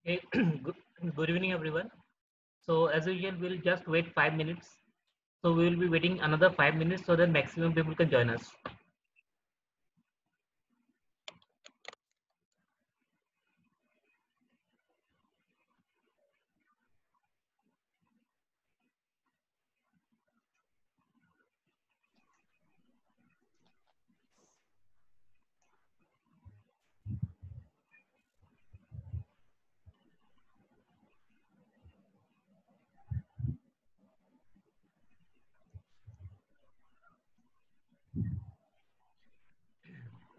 Okay, good evening, everyone. So as usual, we'll just wait 5 minutes. So we will be waiting another 5 minutes so that maximum people can join us.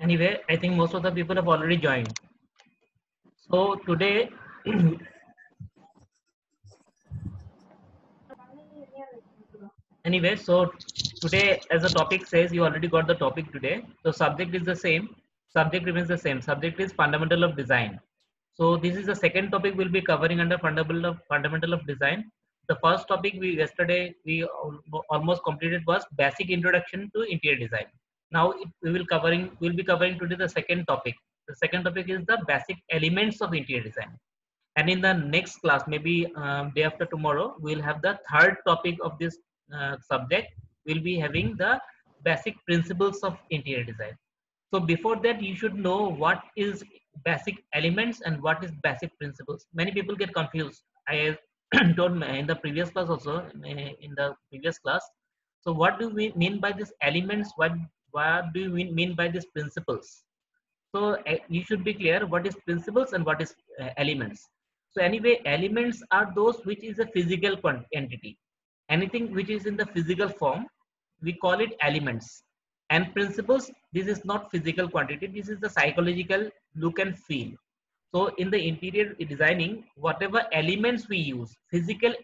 Anyway, I think most of the people have already joined. So today, anyway, so today, as the topic says, you already got the topic today. So subject is the same. Subject remains the same. Subject is fundamental of design. So this is the second topic we'll be covering under fundamental of design. The first topic we almost completed was basic introduction to interior design. Now we'll be covering today the second topic. The second topic is the basic elements of interior design. And in the next class, maybe day after tomorrow, we'll have the third topic of this subject. We'll be having the basic principles of interior design. So before that, you should know what is basic elements and what is basic principles. Many people get confused. I told in the previous class also, in the previous class. So what do we mean by these elements? What do we mean by these principles? So you should be clear what is principles and what is elements. So anyway, elements are those which is a physical entity. Anything which is in the physical form, we call it elements. And principles, this is not physical quantity, this is the psychological look and feel. So in the interior designing, whatever elements we use, physical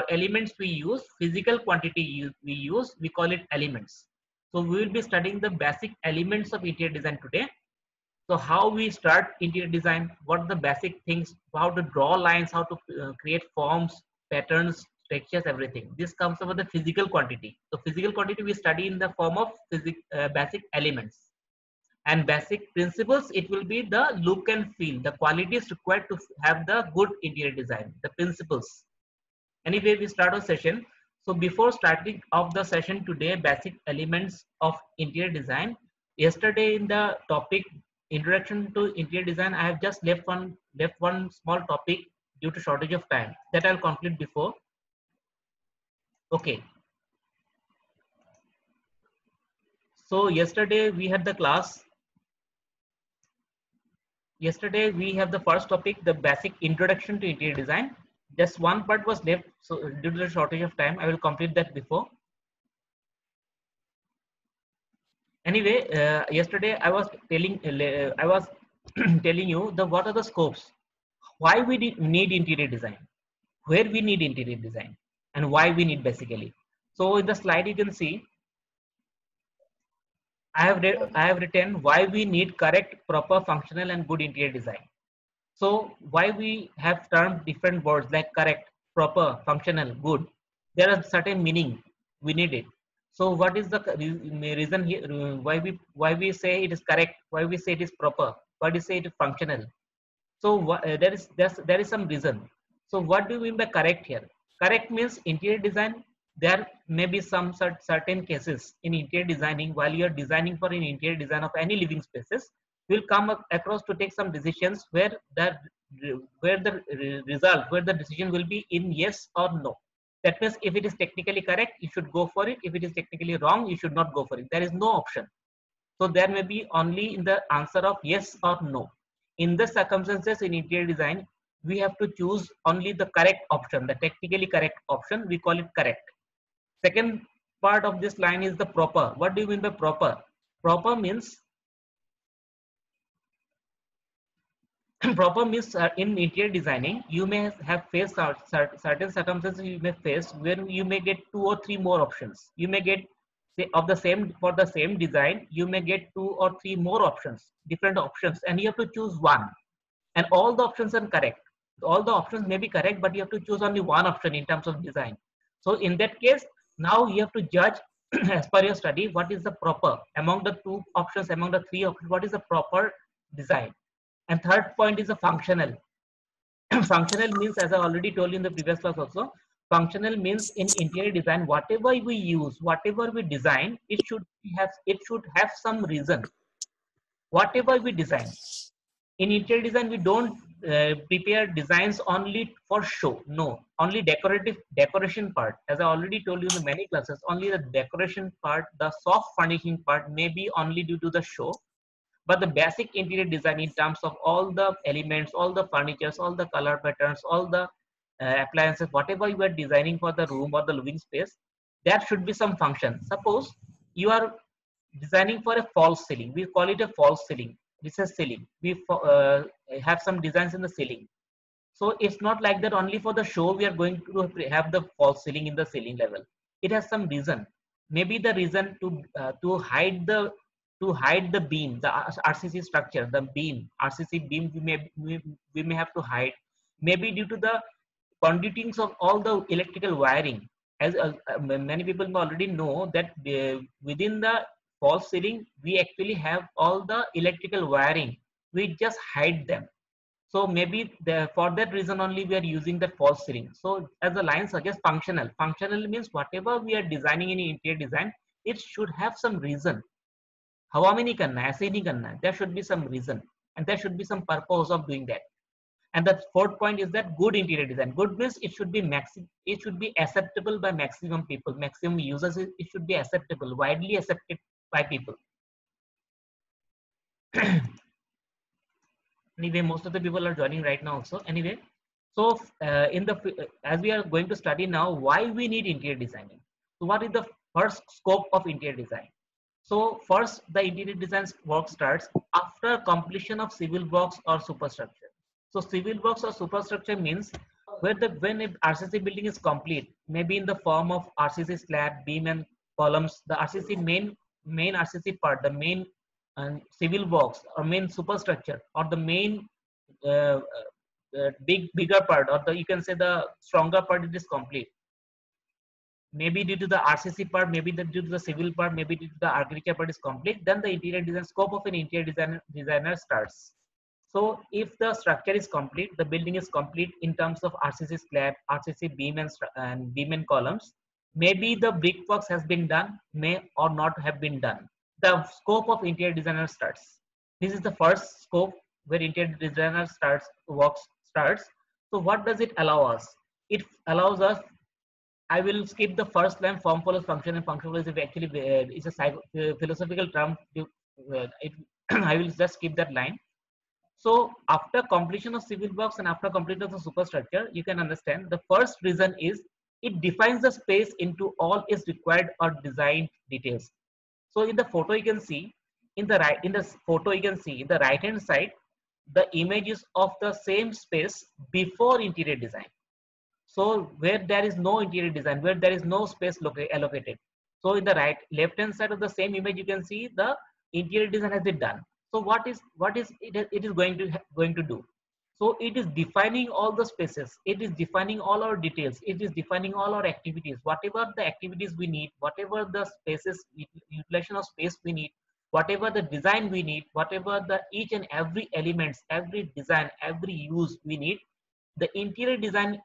elements we use, physical quantity we use, we call it elements. So we will be studying the basic elements of interior design today. So how we start interior design, what are the basic things, how to draw lines, how to create forms, patterns, textures, everything. This comes over the physical quantity. So physical quantity we study in the form of basic elements. And basic principles, it will be the look and feel, the qualities required to have the good interior design, the principles. Anyway, we start our session. So before starting off the session today, basic elements of interior design, yesterday in the topic introduction to interior design, I have just left one small topic due to shortage of time that I'll complete before. Okay. So yesterday we had the class. Yesterday we have the first topic, the basic introduction to interior design. Just one part was left, so due to the shortage of time, I will complete that before. Anyway, yesterday I was telling telling you the what are the scopes, why we need interior design, where we need interior design, and why we need basically. So in the slide you can see I have written why we need correct, proper, functional, and good interior design. So why we have termed different words like correct, proper, functional, good. There are certain meaning we need it. So what is the reason here? Why we say it is correct? Why we say it is proper? Why do you say it is functional? So there is some reason. So what do you mean by correct here? Correct means interior design. There may be some certain cases in interior designing while you are designing for an interior design of any living spaces, will come across to take some decisions where the decision will be in yes or no. That means if it is technically correct, you should go for it. If it is technically wrong, you should not go for it. There is no option. So there may be only in the answer of yes or no. In the circumstances in interior design, we have to choose only the correct option, the technically correct option. We call it correct. Second part of this line is the proper. What do you mean by proper? Proper means proper means in interior designing, you may have faced certain circumstances you may face where you may get 2 or 3 more options. You may get, say, of the same, for the same design, you may get 2 or 3 more options, different options, and you have to choose one. And all the options are correct. All the options may be correct, but you have to choose only one option in terms of design. So in that case, now you have to judge as per your study, what is the proper among the 2 options, among the 3 options, what is the proper design. And third point is a functional. Functional means, as I already told you in the previous class also, functional means in interior design, whatever we use, whatever we design, it should have some reason. Whatever we design. In interior design, we don't prepare designs only for show. No, only decoration part. As I already told you in the many classes, only the decoration part, the soft furnishing part may be only due to the show. But the basic interior design in terms of all the elements, all the furnitures, all the color patterns, all the appliances, whatever you are designing for the room or the living space, there should be some function. Suppose you are designing for a false ceiling. We call it a false ceiling. This is ceiling. We have some designs in the ceiling. So it's not like that only for the show we are going to have the false ceiling in the ceiling level. It has some reason. Maybe the reason to hide the beam, the RCC structure, the beam, RCC beam we may have to hide. Maybe due to the conduitings of all the electrical wiring. As many people already know that within the false ceiling, we actually have all the electrical wiring. We just hide them. So maybe for that reason only we are using the false ceiling. So as the line suggests, functional. Functional means whatever we are designing in interior design, it should have some reason. हवा में नहीं करना है, ऐसे ही नहीं करना है. There should be some reason and there should be some purpose of doing that. And the fourth point is that good interior design. Good means it should be acceptable by maximum people, maximum users. It should be acceptable, widely accepted by people. Anyway, most of the people are joining right now also. Anyway, so as we are going to study now, why we need interior designing. So what is the first scope of interior design? So first, the interior design work starts after completion of civil works or superstructure. So civil works or superstructure means when an RCC building is complete, maybe in the form of RCC slab, beam and columns, the RCC main RCC part, the main civil works or main superstructure or the main bigger part, or you can say the stronger part, it is complete. Maybe due to the RCC part, maybe due to the civil part, maybe due to the architecture part is complete, then the interior design scope of an interior designer starts. So if the structure is complete, the building is complete in terms of RCC slab, RCC beam and beam and columns, maybe the brickworks has been done, may or not have been done. The scope of interior designer starts. This is the first scope where interior designer work starts. So what does it allow us? It allows us, I will skip the first line, form follows function, and function follows actually is a philosophical term. I will just skip that line. So after completion of civil works and after completion of the superstructure, you can understand the first reason is it defines the space into all its required or designed details. So in the photo you can see, in the right hand side, the images of the same space before interior design. So where there is no interior design, where there is no space allocated. So in the left hand side of the same image, you can see the interior design has been done. So what is it is going to do? So it is defining all the spaces. It is defining all our details. It is defining all our activities. Whatever the activities we need, whatever the spaces, utilization of space we need, whatever the design we need, whatever the each and every elements, every design, every use we need, the interior design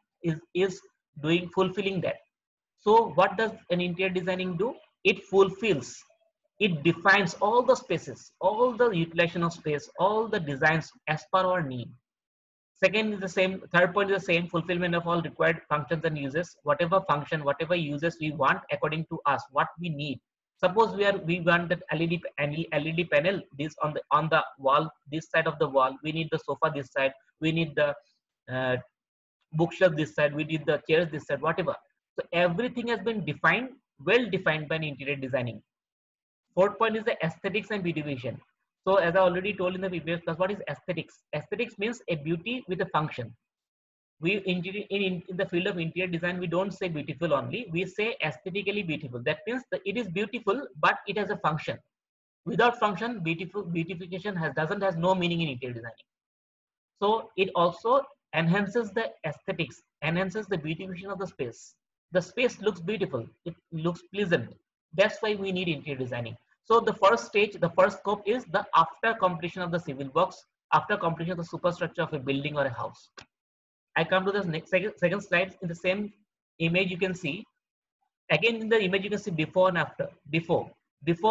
is fulfilling that. So what does an interior designing do? It fulfills, it defines all the spaces, all the utilization of space, all the designs as per our need. Second is the same, third point is the same, fulfillment of all required functions and uses, whatever function, whatever uses we want according to us, what we need. Suppose we want that LED panel this on the wall, this side of the wall, we need the sofa this side, we need the bookshelf this side, we need the chairs this side, whatever. So everything has been defined well defined by interior designing. Fourth point is the aesthetics and beautification. So as I already told in the previous class, what is aesthetics? Aesthetics means a beauty with a function. We in the field of interior design, we don't say beautiful only, we say aesthetically beautiful. That means that it is beautiful, but it has a function. Without function, beautification has no meaning in interior designing. So it also enhances the aesthetics, enhances the beautification of the space. The space looks beautiful, it looks pleasant. That's why we need interior designing. So the first stage, the first scope is the after completion of the civil works, after completion of the superstructure of a building or a house. I come to the next second slide. In the same image, you can see again in the image you can see before and after. Before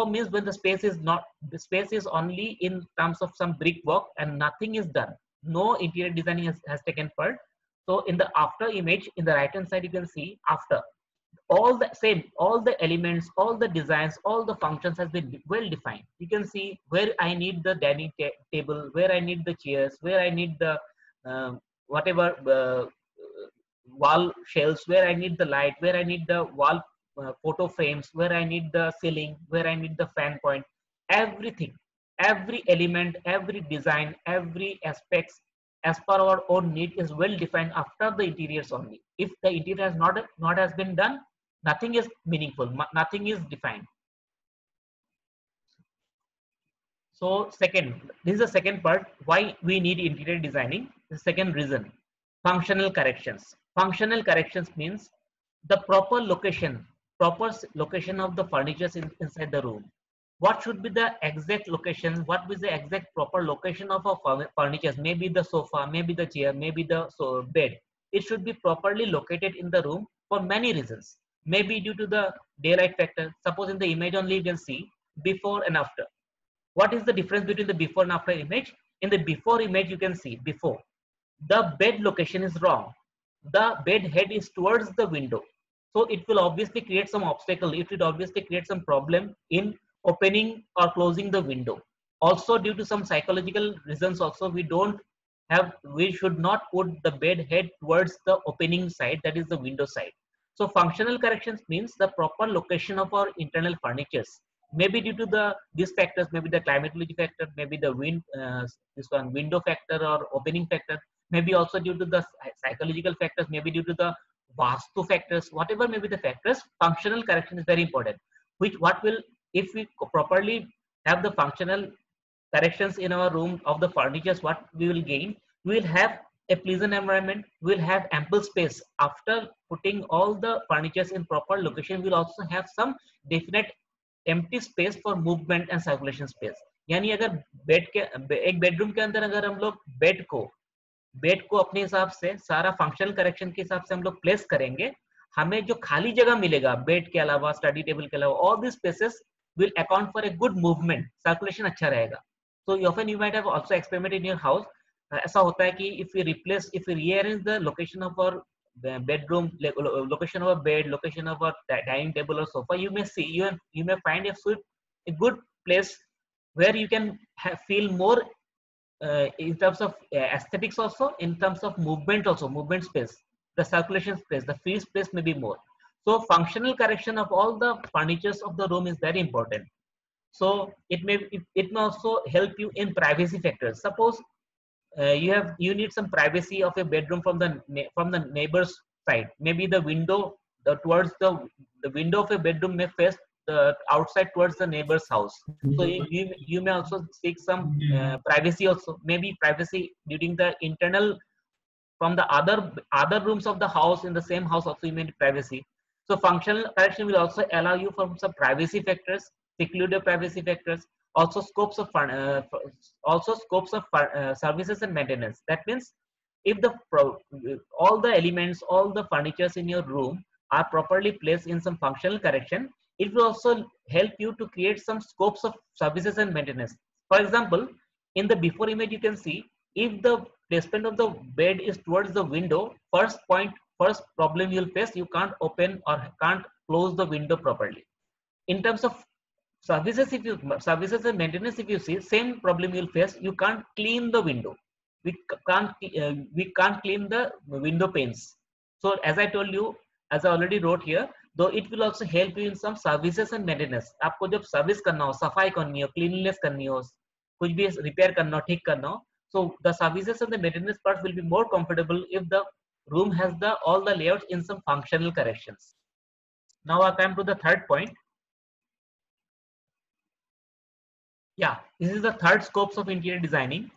means when the space is not, the space is only in terms of some brickwork and nothing is done, no interior designing has taken part. So in the after image, in the right hand side, you can see after, all the same, all the elements, all the designs, all the functions has been well defined. You can see where I need the dining table, where I need the chairs, where I need the whatever wall shelves, where I need the light, where I need the wall photo frames, where I need the ceiling, where I need the fan point. Everything, every element, every design, every aspects as per our own need is well defined after the interiors only. If the interior has not has been done, nothing is meaningful, nothing is defined. So second, this is the second part, why we need interior designing. The second reason, functional corrections. Functional corrections means the proper location of the furnitures inside the room. What should be the exact location? What is the exact proper location of our furnitures? Maybe the sofa, maybe the chair, maybe the bed. It should be properly located in the room for many reasons. Maybe due to the daylight factor. Suppose in the image only you can see before and after. What is the difference between the before and after image? In the before image, you can see before, the bed location is wrong. The bed head is towards the window. So it will obviously create some obstacle. It will obviously create some problem in opening or closing the window. Also due to some psychological reasons also, we should not put the bed head towards the opening side, that is the window side. So functional corrections means the proper location of our internal furnitures. Maybe due to these factors, maybe the climatology factor, maybe the window factor or opening factor, maybe also due to the psychological factors, maybe due to the vastu factors, whatever may be the factors, functional correction is very important. What will, if we properly have the functional corrections in our room of the furnitures, what we will gain? We will have a pleasant environment. We will have ample space. After putting all the furnitures in proper location, we will also have some definite empty space for movement and circulation space. यानी अगर एक bedroom के अंदर अगर हम लोग bed को अपने हिसाब से सारा फंक्शनल करेक्शन के हिसाब से हम लोग प्लेस करेंगे, हमें जो खाली जगह मिलेगा बेड के अलावा, स्टडी टेबल के अलावा, all this spaces will account for a good movement, circulation अच्छा रहेगा. So often you might have also experiment in your house. ऐसा होता है कि if we rearrange the location of our bedroom, location of a bed, location of a dining table or sofa, you may find a good place where you can feel more in terms of aesthetics, also in terms of movement, also movement space, the circulation space, the free space may be more. So functional correction of all the furnitures of the room is very important. So it may also help you in privacy factors. Suppose you need some privacy of a bedroom from the neighbor's side. Maybe the window towards the window of a bedroom may face the outside towards the neighbor's house. So you may also seek some privacy also. Maybe privacy during the internal from the other rooms of the house, in the same house also you may need privacy. So functional correction will also allow you from some privacy factors, secluded privacy factors, also scopes of services and maintenance. That means if all the elements, all the furnitures in your room are properly placed in some functional correction, it will also help you to create some scopes of services and maintenance. For example, in the before image you can see, if the placement of the bed is towards the window, first problem you'll face, you can't open or can't close the window properly. In terms of services and maintenance, if you see, same problem you'll face, you can't clean the window. We can't clean the window panes. So as I told you, as I already wrote here, though it will also help you in some services and maintenance. आपको जब service करना हो, सफाई करनी हो, cleanliness करनी हो, कुछ भी रिपेयर करना हो, ठीक करना हो, so the services and the maintenance part will be more comfortable if the room has the all the layouts in some functional corrections. Now I come to the third point. Yeah, this is the third scopes of interior designing.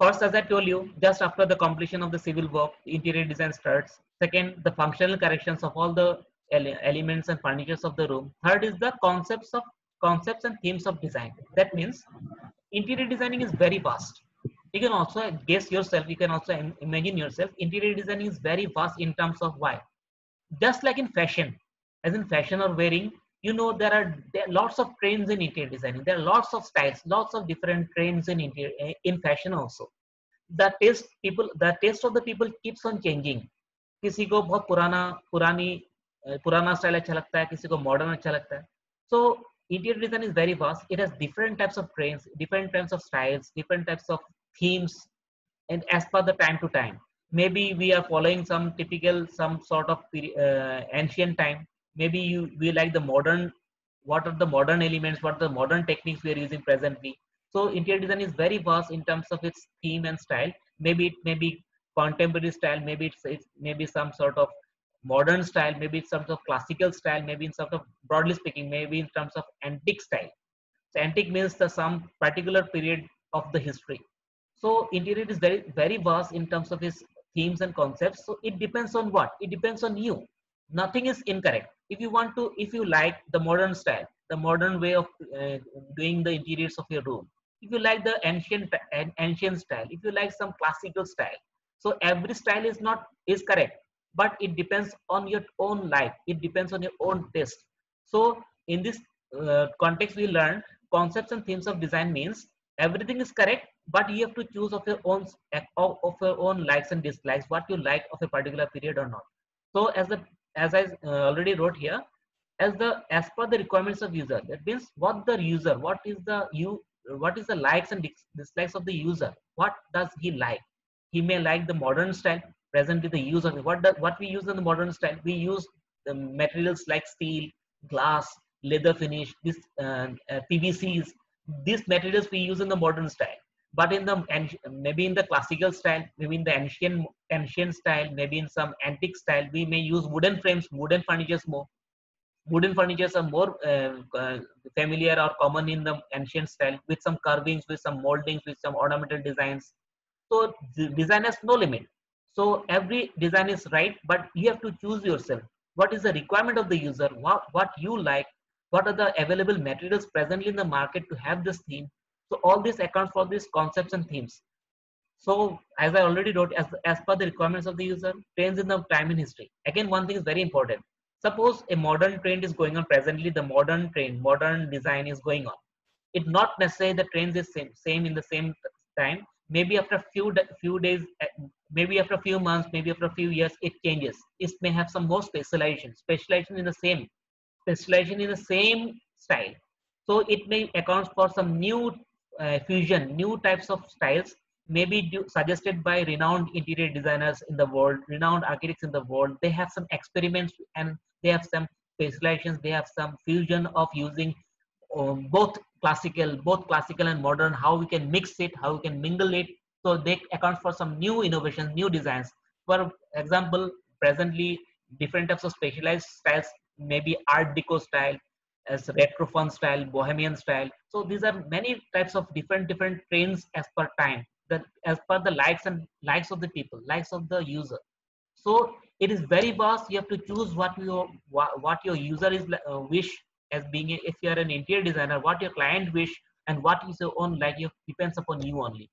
First, as I told you, just after the completion of the civil work, the interior design starts. Second, the functional corrections of all the elements and furnitures of the room. Third is the concepts and themes of design. That means interior designing is very vast. You can also guess yourself, you can also imagine yourself. Interior designing is very vast in terms of why. Just like in fashion, as in fashion or wearing, there are lots of trends in interior designing. There are lots of styles, lots of different trends in interior in fashion also. The taste of the people keeps on changing. किसी को बहुत पुराना style अच्छा लगता है, किसी को modern अच्छा लगता है. So interior design is very vast. It has different types of trends, different types of styles, different types of themes, and as per the time to time. Maybe we are following some sort of ancient time. Maybe we like the modern. What are the modern elements? What are the modern techniques we are using presently? So interior design is very vast in terms of its theme and style. Maybe it may be contemporary style. Maybe it's maybe some sort of modern style. Maybe it's some sort of classical style. Maybe in sort of, broadly speaking, maybe in terms of antique style. So antique means the some particular period of the history. So interior is very vast in terms of its themes and concepts. So it depends on what? It depends on you. Nothing is incorrect. If you like the modern style, the modern way of doing the interiors of your room, if you like the ancient style, if you like some classical style, so every style is correct, but it depends on your own life. It depends on your own taste. So in this context, we learn concepts and themes of design means everything is correct, but you have to choose of your own likes and dislikes, what you like of a particular period or not. So as I already wrote here, as per the requirements of user, that means what is the likes and dislikes of the user. What does he like? He may like the modern style. Presently the use of what we use in the modern style, we use the materials like steel, glass, leather finish, this PVCs. These materials we use in the modern style. But maybe in the classical style, maybe in the ancient style, maybe in some antique style, we may use wooden frames, wooden furnitures more. Wooden furnitures are more familiar or common in the ancient style, with some carvings, with some moldings, with some ornamental designs. So the design has no limit. So every design is right, but you have to choose yourself. What is the requirement of the user? What you like? What are the available materials presently in the market to have this theme? So all this accounts for these concepts and themes. So as I already wrote, as per the requirements of the user, trends in the time in history. Again, one thing is very important. Suppose a modern trend is going on presently, the modern design is going on. It not necessarily the trends is same in the same time. Maybe after a few days, maybe after a few months, maybe after a few years, it changes. It may have some more specialization in the same style. So it may account for some new fusion, new types of styles, maybe suggested by renowned interior designers in the world, renowned architects in the world. They have some experiments and they have some specializations. They have some fusion of using both classical and modern. How we can mix it, how we can mingle it. So they account for some new innovations, new designs. For example, presently different types of specialized styles, maybe Art Deco style, as retro fun style, bohemian style. So these are many types of different trends as per time, that as per the likes of the people, likes of the user. So it is very vast. You have to choose what your user is wish, as being if you are an interior designer, what your client wish and what is your own like, it depends upon you only.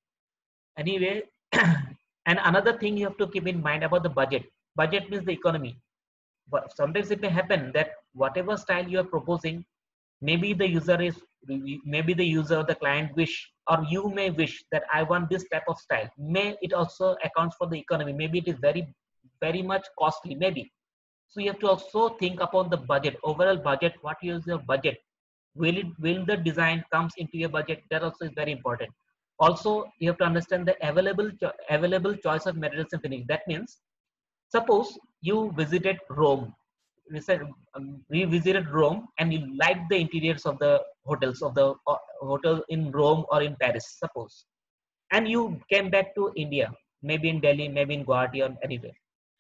Anyway, and another thing you have to keep in mind about the budget. Budget means the economy. But sometimes it may happen that whatever style you are proposing, maybe the user, the client wish, or you may wish that I want this type of style. May it also accounts for the economy. Maybe it is very much costly, maybe. So you have to also think upon the budget, overall budget. What is your budget? Will the design comes into your budget? That also is very important. Also, you have to understand the available choice of materials and finish. That means, suppose you visited Rome. revisited Rome and you liked the interiors of the hotels of the hotel in Rome or in Paris, suppose, and you came back to India, maybe in Delhi, maybe in Guwahati or anywhere,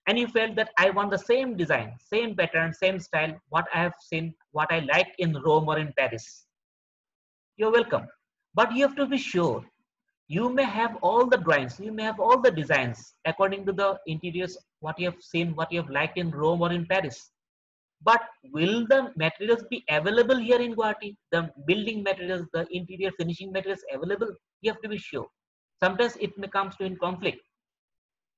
and you felt that I want the same design, same pattern, same style, what I have seen, what I like in Rome or in Paris. You're welcome. But you have to be sure. You may have all the drawings, you may have all the designs according to the interiors, what you have seen, what you have liked in Rome or in Paris. But will the materials be available here in Guwahati? The building materials, the interior finishing materials available? You have to be sure. Sometimes it may comes to in conflict,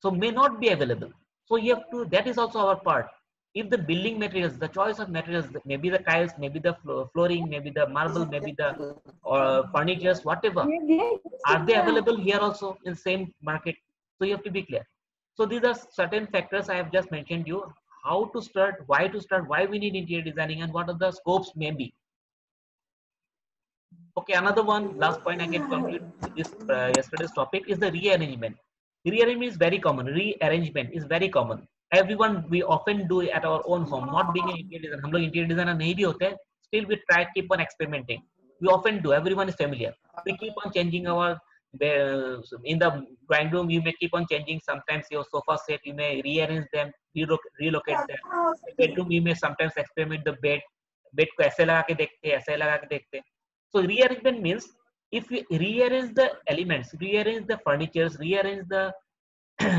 so may not be available. So you have to, that is also our part. If the building materials, the choice of materials, maybe the tiles, maybe the flooring, maybe the marble, maybe the furnitures, whatever, are they available here also in same market? So you have to be clear. So these are certain factors I have just mentioned you, how to start, why we need interior designing, and what are the scopes may be. Okay, another one, last point I can conclude this yesterday's topic is the rearrangement. Rearrangement is very common. Rearrangement is very common. Everyone, we often do it at our own home. Not being an interior designer, हम लोग interior designer नहीं भी होते, still we try keep on experimenting. We often do. Everyone is familiar. We keep on changing our in the drawing room. You may keep on changing. Sometimes your sofa set, you may rearrange them, relocate them. Bedroom, you may sometimes experiment the bed. Bed को ऐसे लगा के देखते, ऐसे लगा के देखते. So rearrangement means if we rearrange the elements, rearrange the furnitures, rearrange the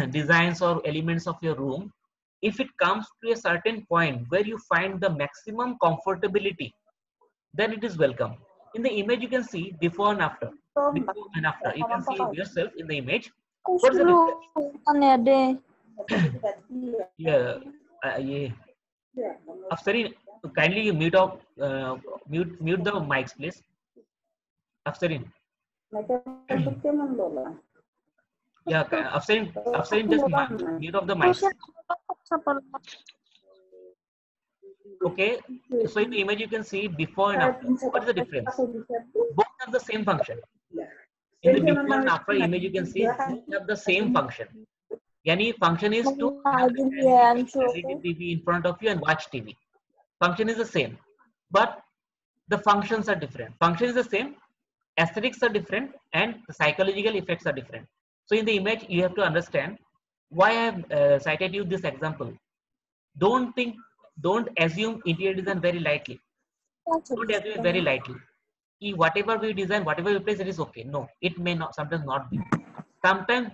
designs or elements of your room, if it comes to a certain point where you find the maximum comfortability, then it is welcome. In the image you can see before and after. Before and after. You can see yourself in the image. What is the difference? Yeah, yeah. Afsarin, kindly you mute mute the mics, please. Afsarin. Yeah, Afsarin, just mute off the mics. Okay, so in the image you can see before and after. What is the difference? Both have the same function. In the before and after image you can see both have the same function. Yani function is to have LED TV in front of you and watch TV. Function is the same, but the functions are different. Function is the same, aesthetics are different, and the psychological effects are different. So in the image you have to understand why I have cited you this example. Don't assume interior design very lightly. Don't assume it very lightly. Whatever we design, whatever we place, it is okay. No, it may not, sometimes not be. Sometimes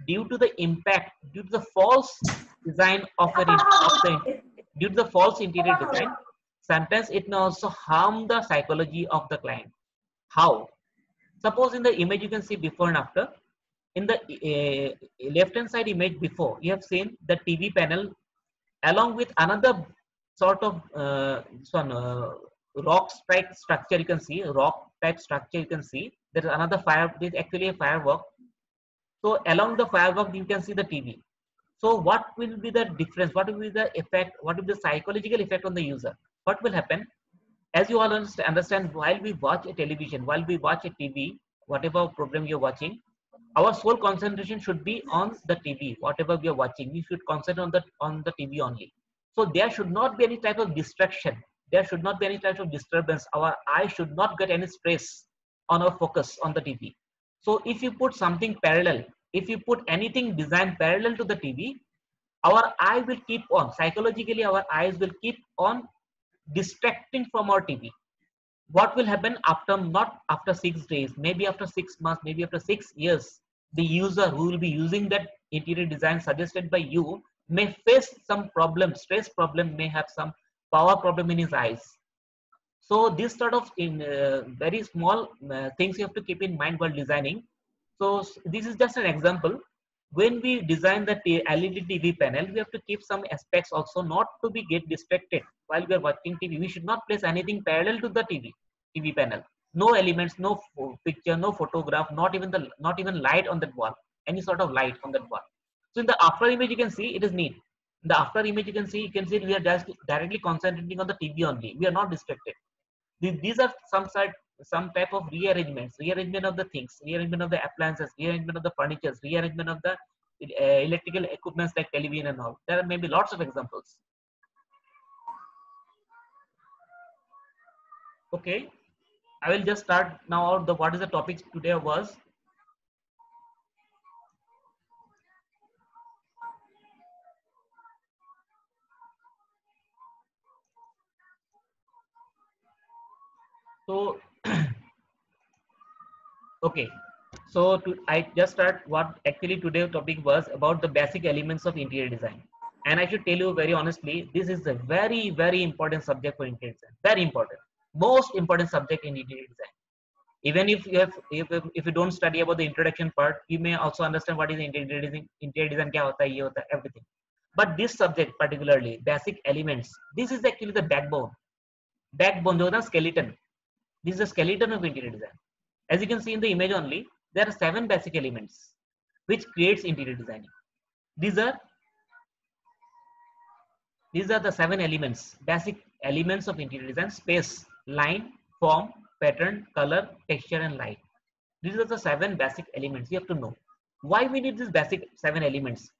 due to the impact, due to the false design due to the false interior design, sometimes it may also harm the psychology of the client. How? Suppose in the image you can see before and after. In the left hand side image before, you have seen the TV panel along with another sort of rock type structure. You can see rock type structure. You can see there is another fire. This is actually a firework. So along the firework you can see the TV. So what will be the difference? What will be the effect? What will be the psychological effect on the user? What will happen? As you all understand, while we watch a television, while we watch a TV, whatever program you're watching, our sole concentration should be on the TV. Whatever we are watching, we should concentrate on the TV only. So there should not be any type of distraction. There should not be any type of disturbance. Our eye should not get any stress on our focus on the TV. So if you put something parallel, if you put anything designed parallel to the TV, our eye will keep on, psychologically our eyes will keep on distracting from our TV. What will happen after, not after 6 days, maybe after 6 months, maybe after 6 years, the user who will be using that interior design suggested by you may face some problem, stress problem, may have some power problem in his eyes. So this sort of very small things you have to keep in mind while designing. So this is just an example. When we design the LED TV panel, we have to keep some aspects also, not to be get distracted while we are watching TV. We should not place anything parallel to the TV panel. No elements, no picture, no photograph, not even light on that wall. Any sort of light on that wall. So in the after image you can see it is neat. In the after image you can see we are just directly concentrating on the TV only. We are not distracted. These are some type of rearrangements, rearrangement of the things, rearrangement of the appliances, rearrangement of the furnitures, rearrangement of the electrical equipments like television and all. There are maybe lots of examples. Okay, I will just start now. The what is the topic today was. So okay, so I just start what actually today topic was about the basic elements of interior design. And I should tell you very honestly, this is a very important subject for interior design. Very important, most important subject in interior design. Even if you have, if you don't study about the introduction part, you may also understand what is interior design. Interior design kya hota hai, ye hota hai, everything. But this subject particularly, basic elements, this is actually the backbone. Backbone, the skeleton. This is the skeleton of interior design. As you can see in the image only, there are 7 basic elements which creates interior designing. These are the 7 elements, basic elements of interior design: space, line, form, pattern, color, texture, and light. These are the 7 basic elements you have to know. Why we need these basic 7 elements?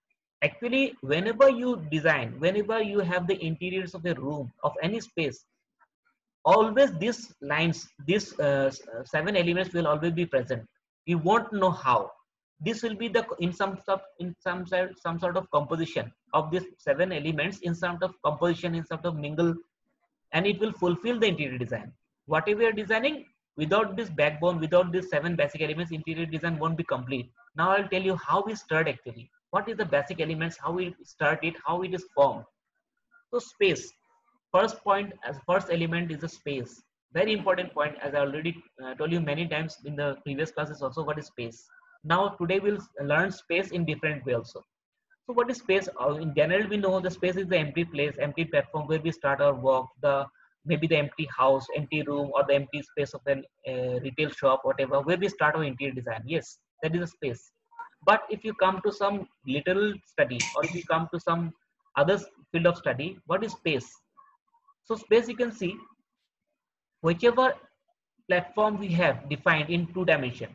Actually, whenever you design, whenever you have the interiors of a room, of any space, always these lines, these 7 elements will always be present. You won't know how. This will be the in some sort of composition of these 7 elements, in sort of composition, in sort of mingle, and it will fulfill the interior design. Whatever you are designing, without this backbone, without these 7 basic elements, interior design won't be complete. Now I'll tell you how we start actually. What is the basic elements, how we start it, how it is formed. So space, first point, as first element is the space. Very important point, as I already told you many times in the previous classes also. What is space? Now today we'll learn space in different way also. So what is space? In general, we know the space is the empty place, empty platform where we start our work, the maybe the empty house, empty room, or the empty space of an retail shop, whatever, where we start our interior design. Yes, that is a space. But if you come to some literal study, or if you come to some other field of study, what is space? So space, you can see, whichever platform we have defined in 2 dimension,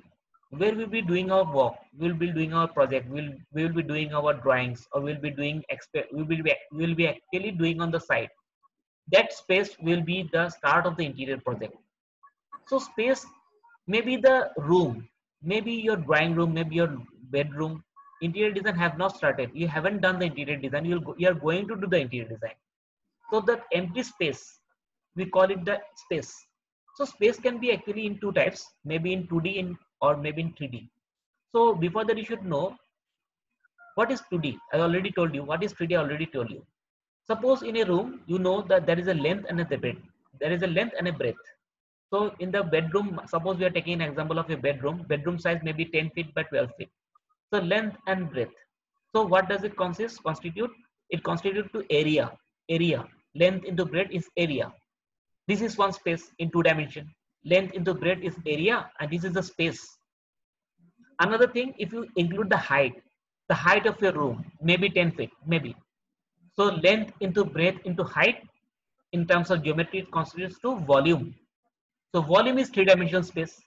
where we'll be doing our work, we'll be doing our project, we will be doing our drawings, or we'll be actually doing on the site. That space will be the start of the interior project. So space may be the room, maybe your drawing room, maybe your bedroom. Interior design have not started, you haven't done the interior design, you are going to do the interior design. So that empty space, we call it the space. So space can be actually in 2 types, maybe in 2D or maybe in 3D. So before that, you should know what is 2D. I already told you what is 3D. I already told you. Suppose in a room, you know that there is a length and a breadth. There is a length and a breadth. So in the bedroom, suppose we are taking an example of a bedroom. Bedroom size may be 10 feet by 12 feet. So length and breadth. So what does it constitute? It constitutes to area. Area. Length into breadth is area. This is one space in 2 dimension. Length into breadth is area, and this is the space. Another thing, if you include the height of your room, maybe 10 feet, maybe. So length into breadth into height, in terms of geometry, it constitutes to volume. So volume is 3 dimensional space.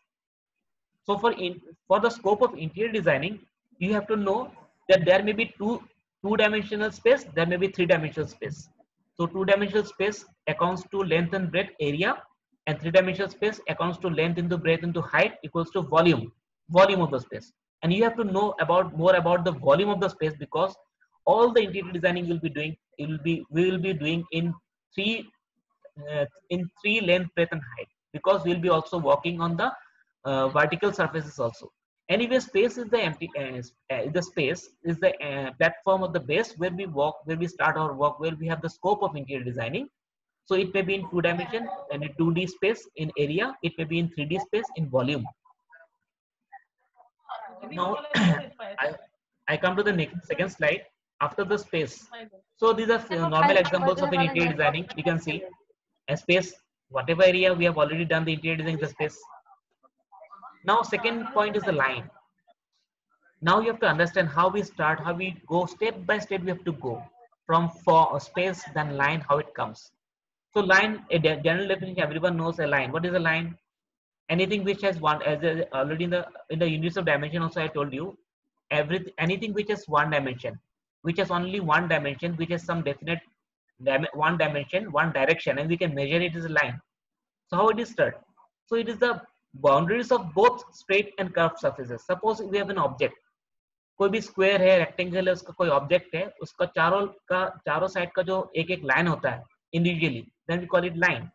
So for the scope of interior designing, you have to know that there may be two-dimensional space, there may be 3 dimensional space. So 2 dimensional space accounts to length and breadth, area, and 3 dimensional space accounts to length into breadth into height equals to volume of the space. And you have to know more about the volume of the space, because all the interior designing you'll be doing, we will be doing in three length, breadth, and height, because we'll be also working on the vertical surfaces also. Anyway, space is the the space is the platform of the base where we walk, where we start our work, where we have the scope of interior designing. So it may be in 2 dimension and in 2D space in area, it may be in 3D space in volume. Now I come to the next second slide after the space. So these are normal examples of an interior designing. You can see a space, whatever area we have already done the interior design, the space. Now second point is the line. Now you have to understand how we start, how we go step by step. We have to go from for space, then line, how it comes. So line, a general definition, everyone knows a line. What is a line? Anything which has one, as already in the units of dimension also I told you, anything which has 1 dimension, which has only 1 dimension, which has some definite one dimension, one direction, and we can measure it as a line. So how it is start? So it is the boundaries of both straight and curved surfaces. Suppose we have an object, कोई भी square है, rectangle है, उसका कोई object है, उसका चारों side का जो एक एक लाइन होता है individually, then we call it line.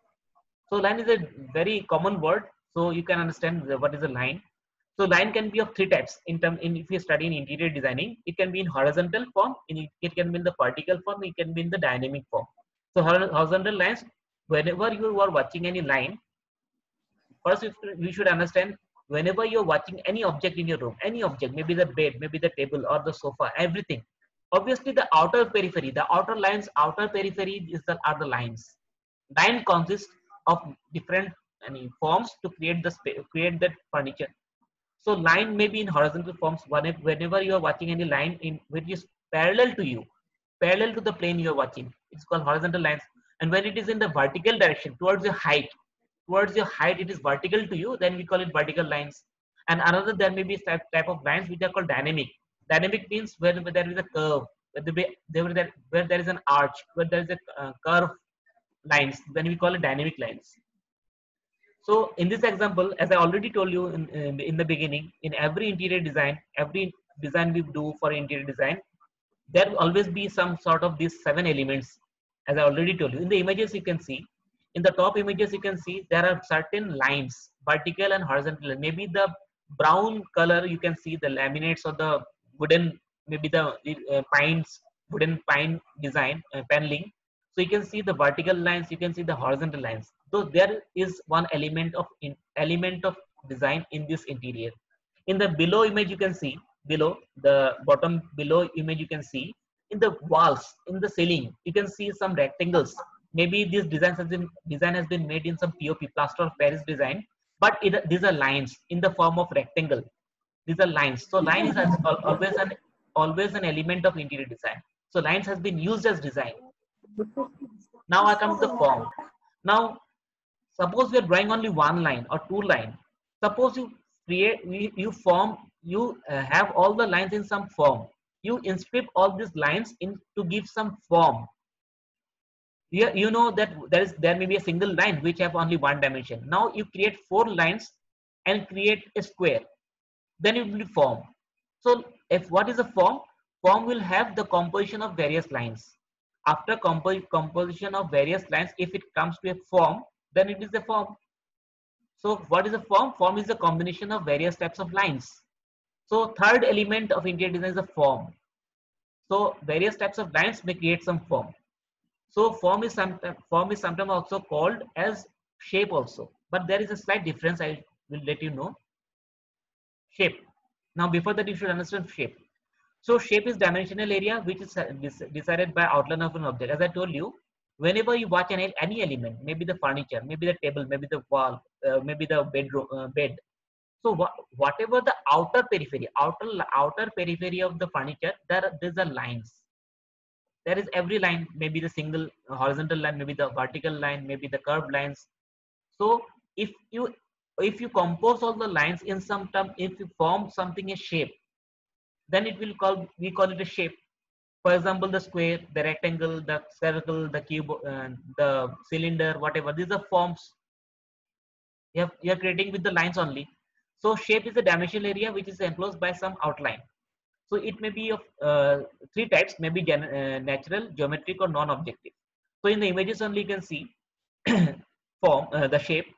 So line is a very common word, so you can understand what is a line. So line can be of three types. If you study in interior designing, it can be in horizontal form, it can be in the vertical form, it can be in the dynamic form. So horizontal lines, whenever you are watching any line, first you should understand, whenever you're watching any object in your room, any object, maybe the bed, maybe the table or the sofa, everything, obviously the outer periphery, the outer lines, outer periphery are the lines. Line consists of different forms to create that furniture. So line may be in horizontal forms whenever you are watching any line in which is parallel to you, parallel to the plane you are watching. It's called horizontal lines. And when it is in the vertical direction towards your height, it is vertical to you, then we call it vertical lines. And another, there may be type of lines which are called dynamic. Dynamic means where there is a curve, where there is an arch, where there is a curve lines, then we call it dynamic lines. So in this example, as I already told you in the beginning, in every interior design, every design we do for interior design, there will always be some sort of these 7 elements. As I already told you, in the images you can see, in the top images you can see there are certain lines, vertical and horizontal. Maybe the brown color, you can see the laminates or the wooden, maybe the pines, wooden pine design paneling. So you can see the vertical lines, you can see the horizontal lines. So there is one element of design in this interior. In the below image you can see, below the bottom below image you can see, in the walls, in the ceiling, you can see some rectangles. Maybe this design has been made in some POP, plaster of Paris design, but these are lines in the form of rectangle. These are lines. So line is always an element of interior design. So lines has been used as design. Now I come to the form. Now suppose we are drawing only one line or two line. Suppose you have all the lines in some form. You inscript all these lines in to give some form. You know that there may be a single line which have only one dimension. Now you create 4 lines and create a square. Then it will be form. So if what is a form? Form will have the composition of various lines. After composition of various lines, if it comes to a form, then it is a form. So what is a form? Form is a combination of various types of lines. So third element of interior design is a form. So various types of lines may create some form. So form is sometimes also called as shape also. But there is a slight difference. I will let you know. Shape. Now before that you should understand shape. So shape is dimensional area which is decided by outline of an object. As I told you, whenever you watch any element, maybe the furniture, maybe the table, maybe the wall, maybe the bed. So whatever the outer periphery of the furniture, there's a lines. There is every line, maybe the single horizontal line, maybe the vertical line, maybe the curved lines. So if you compose all the lines in some term, if you form something a shape, then we call it a shape. For example, the square, the rectangle, the circle, the cube, the cylinder, whatever. These are forms. You are creating with the lines only. So shape is a dimensional area which is enclosed by some outline. So it may be of 3 types, maybe natural, geometric, or non-objective. So in the images only you can see form, the shape.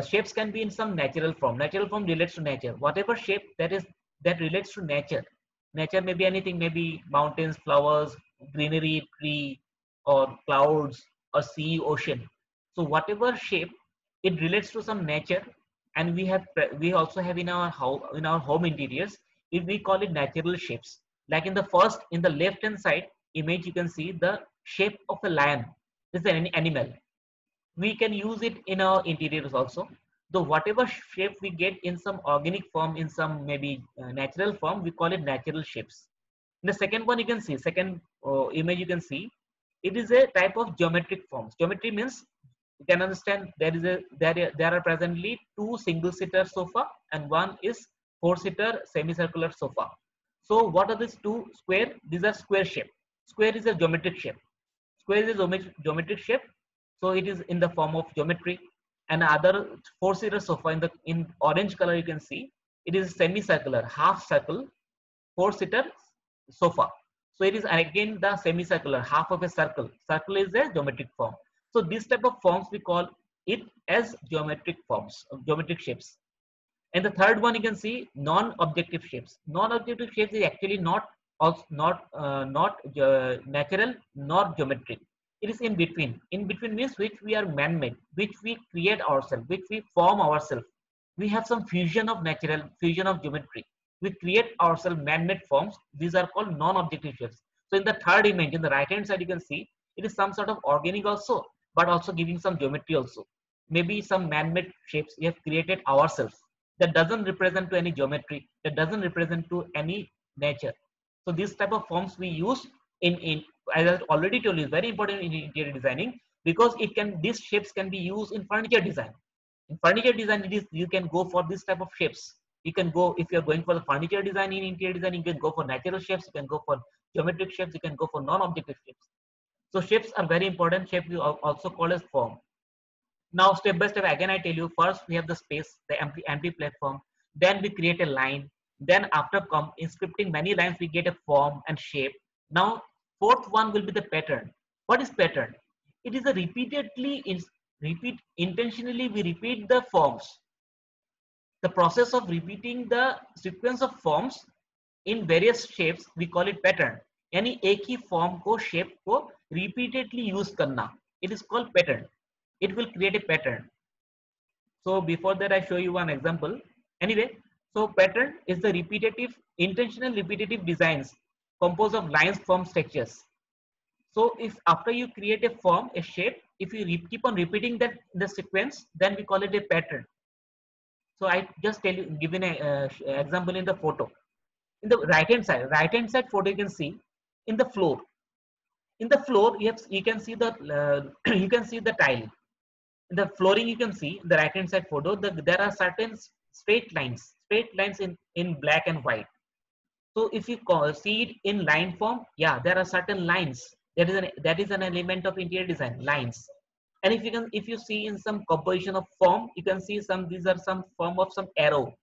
Shapes can be in some natural form. Natural form relates to nature. Whatever shape that relates to nature. Nature may be anything, maybe mountains, flowers, greenery, tree, or clouds, or sea, ocean. So whatever shape, it relates to some nature, and we also have in our home interiors, if we call it natural shapes. Like in the left hand side image, you can see the shape of a lion. This is an animal. We can use it in our interiors also. Though whatever shape we get in some organic form, in some maybe natural form, we call it natural shapes. In the second one, you can see image, you can see it is a type of geometric forms. Geometry means you can understand there are presently 2 single-seater sofa and one is 4-seater semicircular sofa. So what are these 2 square? These are square shape. Square is a geometric shape. Square is a geometric shape. So it is in the form of geometry. And other four-seater sofa in orange color, you can see it is semicircular, half circle, four-seater sofa. So it is again the semicircular, half of a circle. Circle is a geometric form. So this type of forms we call it as geometric forms, geometric shapes. And the third one you can see non-objective shapes. Non-objective shapes is actually not natural nor geometric. It is in between. In between means which we are man-made, which we create ourselves, which we form ourselves. We have some fusion of natural, fusion of geometry. We create ourselves man-made forms. These are called non-objective shapes. So in the third image, in the right-hand side, you can see it is some sort of organic also, but also giving some geometry also. Maybe some man-made shapes we have created ourselves that doesn't represent to any geometry, that doesn't represent to any nature. So this type of forms we use in as I already told you, is very important in interior designing, because it can, these shapes can be used in furniture design. In furniture design, it is, you can go for this type of shapes. You can go, if you're going for the furniture design in interior design, you can go for natural shapes, you can go for geometric shapes, you can go for non-objective shapes. So shapes are very important. Shape we also call as form. Now step by step, again I tell you, first we have the space, the empty platform, then we create a line, then after in scripting many lines we get a form and shape. Now fourth one will be the pattern. What is pattern? It is a intentionally we repeat the forms. The process of repeating the sequence of forms in various shapes, we call it pattern. यानी एक ही form को, shape को repeatedly use करना, it is called pattern. It will create a pattern. So before that I show you one example. Anyway, so pattern is the repetitive, intentional repetitive designs composed of lines, forms, structures. So if after you create a form, a shape, if you keep on repeating that the sequence, then we call it a pattern. So I just tell you, given a example in the photo. In the right hand side photo, you can see in the floor. In the floor, you can see the you can see the tile. In the flooring, you can see the right hand side photo that there are certain straight lines in black and white. So if you see it in line form, yeah, there are certain lines. That is an element of interior design, lines. And if you see in some composition of form, you can see these are some form of some arrow.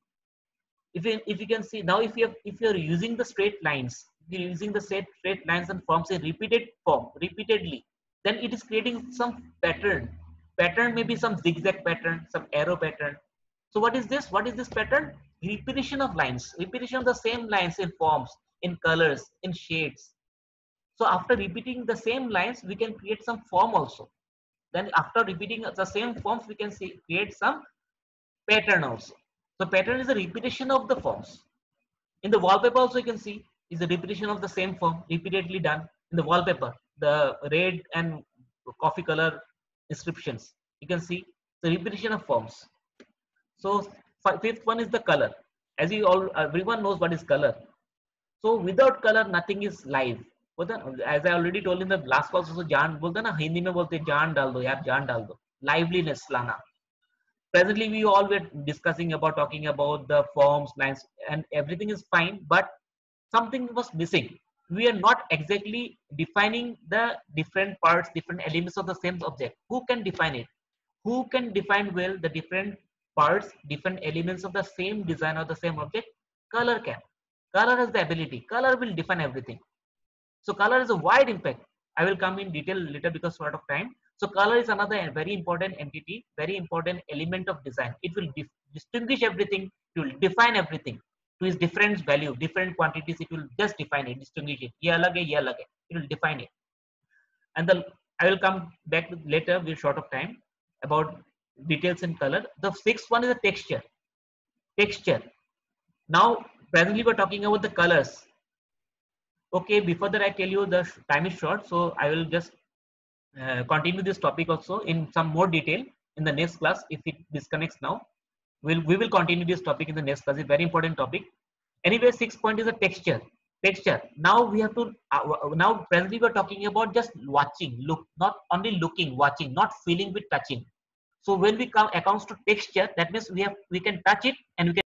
If you can see now, if you're using the straight lines, you're using the straight lines and forms in repeated form repeatedly, then it is creating some pattern. Pattern may be some zigzag pattern, some arrow pattern. So what is this? What is this pattern? Repetition of lines, repetition of the same lines in forms, in colors, in shades. So after repeating the same lines, we can create some form also. Then after repeating the same forms, we can create some pattern also. So pattern is a repetition of the forms. In the wallpaper also, you can see is a repetition of the same form repeatedly done. In the wallpaper, the red and coffee color inscriptions, you can see the repetition of forms. So fifth one is the color. As everyone knows what is color. So without color, nothing is live. As I already told in the last call, also जान बोलते ना, हिंदी में बोलते जान डाल दो यार, जान डाल दो, liveliness लाना. Presently we all were discussing about, talking about the forms, lines, and everything is fine, but something was missing. We are not exactly defining the different parts, different elements of the same object. Who can define it? Who can define well the different parts, different elements of the same design or the same object? Color can. Color has the ability. Color will define everything. So color is a wide impact. I will come in detail later because short of time. So color is another very important entity, very important element of design. It will distinguish everything. It will define everything to its different value, different quantities. It will just define it, distinguish it. Ye alag hai, ye alag hai. It will define it. And I will come back later with short of time about details in color. The sixth one is the texture. Texture. Now presently we're talking about the colors. Okay, before that I tell you the time is short, so I will just continue this topic also in some more detail in the next class. If it disconnects now, we will continue this topic in the next class. It's a very important topic. Anyway, 6th point is the texture. Texture. Now we have to now presently we're talking about just watching, look, not only looking, watching, not feeling with touching. So when we come accounts to texture, that means we can touch it and we can